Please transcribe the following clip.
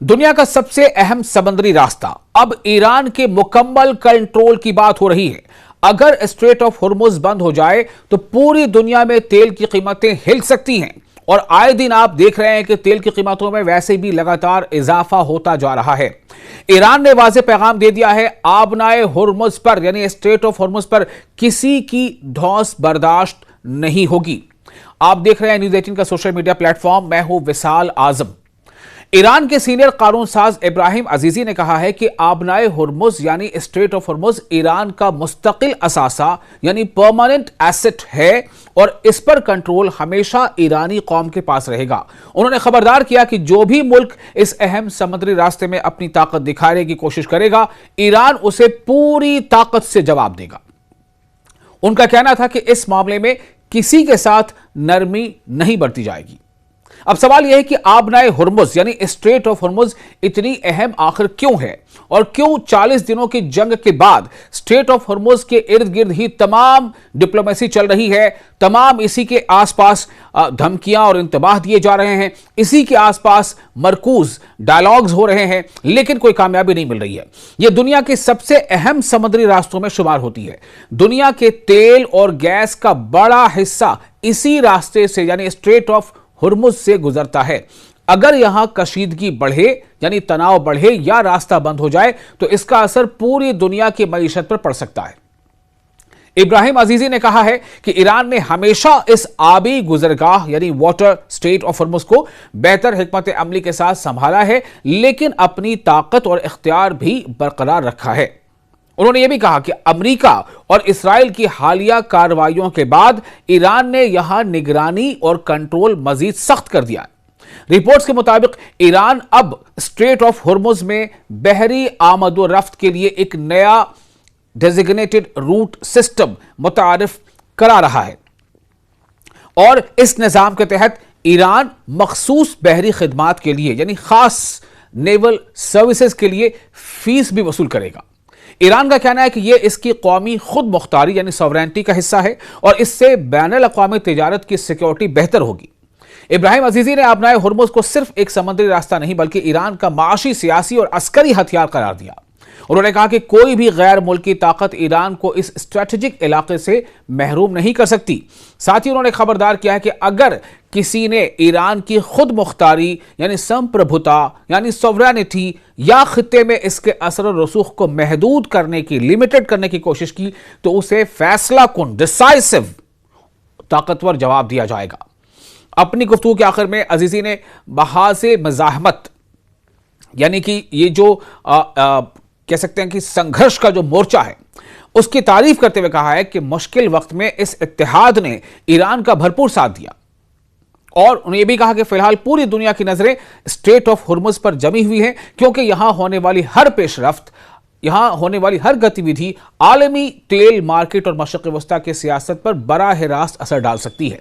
दुनिया का सबसे अहम समुद्री रास्ता अब ईरान के मुकम्मल कंट्रोल की बात हो रही है। अगर स्ट्रेट ऑफ हुर्मुज बंद हो जाए तो पूरी दुनिया में तेल की कीमतें हिल सकती हैं और आए दिन आप देख रहे हैं कि तेल की कीमतों में वैसे भी लगातार इजाफा होता जा रहा है। ईरान ने वाज़ेह पैगाम दे दिया है, आबनाए हुर्मुज पर यानी स्ट्रेट ऑफ हुर्मुज पर किसी की धौंस बर्दाश्त नहीं होगी। आप देख रहे हैं न्यूज़ 18 का सोशल मीडिया प्लेटफॉर्म। मैं हूं विशाल आजम। ईरान के सीनियर कानून साज इब्राहिम अजीजी ने कहा है कि आबनाए हुर्मुज यानी स्ट्रेट ऑफ हुर्मुज ईरान का मुस्तकिल असासा यानी परमानेंट एसेट है और इस पर कंट्रोल हमेशा ईरानी कौम के पास रहेगा। उन्होंने खबरदार किया कि जो भी मुल्क इस अहम समुद्री रास्ते में अपनी ताकत दिखाने की कोशिश करेगा, ईरान उसे पूरी ताकत से जवाब देगा। उनका कहना था कि इस मामले में किसी के साथ नरमी नहीं बरती जाएगी। अब सवाल यह है कि आबनाए हुर्मुज यानी स्ट्रेट ऑफ हुर्मुज इतनी अहम आखिर क्यों है और क्यों 40 दिनों की जंग के बाद स्ट्रेट ऑफ हुर्मुज के इर्द गिर्द ही तमाम डिप्लोमेसी चल रही है, तमाम इसी के आसपास धमकियां और इंतबाह दिए जा रहे हैं, इसी के आसपास मरकूज डायलॉग्स हो रहे हैं, लेकिन कोई कामयाबी नहीं मिल रही है। यह दुनिया के सबसे अहम समुद्री रास्तों में शुमार होती है। दुनिया के तेल और गैस का बड़ा हिस्सा इसी रास्ते से यानी स्ट्रेट ऑफ हुर्मुज से गुजरता है। अगर यहां कशीदगी बढ़े यानी तनाव बढ़े या रास्ता बंद हो जाए तो इसका असर पूरी दुनिया की मईशत पर पड़ सकता है। इब्राहिम अजीजी ने कहा है कि ईरान ने हमेशा इस आबी गुजरगाह यानी वाटर स्ट्रेट ऑफ हुर्मुज को बेहतर हिकमत अमली के साथ संभाला है, लेकिन अपनी ताकत और इख्तियार भी बरकरार रखा है। उन्होंने यह भी कहा कि अमेरिका और इस्राइल की हालिया कार्रवाइयों के बाद ईरान ने यहां निगरानी और कंट्रोल मजीद सख्त कर दिया। रिपोर्ट्स के मुताबिक ईरान अब स्ट्रेट ऑफ हुर्मुज में बहरी आमद व रफ्त के लिए एक नया डेजिग्नेटेड रूट सिस्टम मुतारिफ करा रहा है और इस निजाम के तहत ईरान मखसूस बहरी खिदमात के लिए यानी खास नेवल सर्विसेज के लिए फीस भी वसूल करेगा। ईरान का कहना है कि यह इसकी कौमी खुद मुख्तारी यानी सॉवरेनिटी का हिस्सा है और इससे बैनुल अक़वामी तिजारत की सिक्योरिटी बेहतर होगी। इब्राहिम अजीजी ने आबनाए हुर्मुज को सिर्फ एक समुद्री रास्ता नहीं बल्कि ईरान का माशी, सियासी और अस्करी हथियार करार दिया। उन्होंने कहा कि कोई भी गैर मुल्की ताकत ईरान को इस स्ट्रेटेजिक इलाके से महरूम नहीं कर सकती। साथ ही उन्होंने खबरदार किया है कि अगर किसी ने ईरान की खुद मुख्तारी यानी संप्रभुता यानी सॉवरेनिटी या खित्ते में इसके असर और रसूख को महदूद करने की, लिमिटेड करने की कोशिश की तो उसे फैसला कुन डिसाइसिव ताकतवर जवाब दिया जाएगा। अपनी गुफ्तगू के आखिर में अजीजी ने बहासे मज़ाहमत यानी कि ये जो कह सकते हैं कि संघर्ष का जो मोर्चा है उसकी तारीफ करते हुए कहा है कि मुश्किल वक्त में इस इत्तेहाद ने ईरान का भरपूर साथ दिया और उन्होंने यह भी कहा कि फिलहाल पूरी दुनिया की नजरें स्ट्रेट ऑफ हुर्मुज पर जमी हुई हैं क्योंकि यहां होने वाली हर पेशरफ्त, यहां होने वाली हर गतिविधि आलमी तेल मार्केट और मशरिक़ वस्ता की सियासत पर बराह रास्त असर डाल सकती है।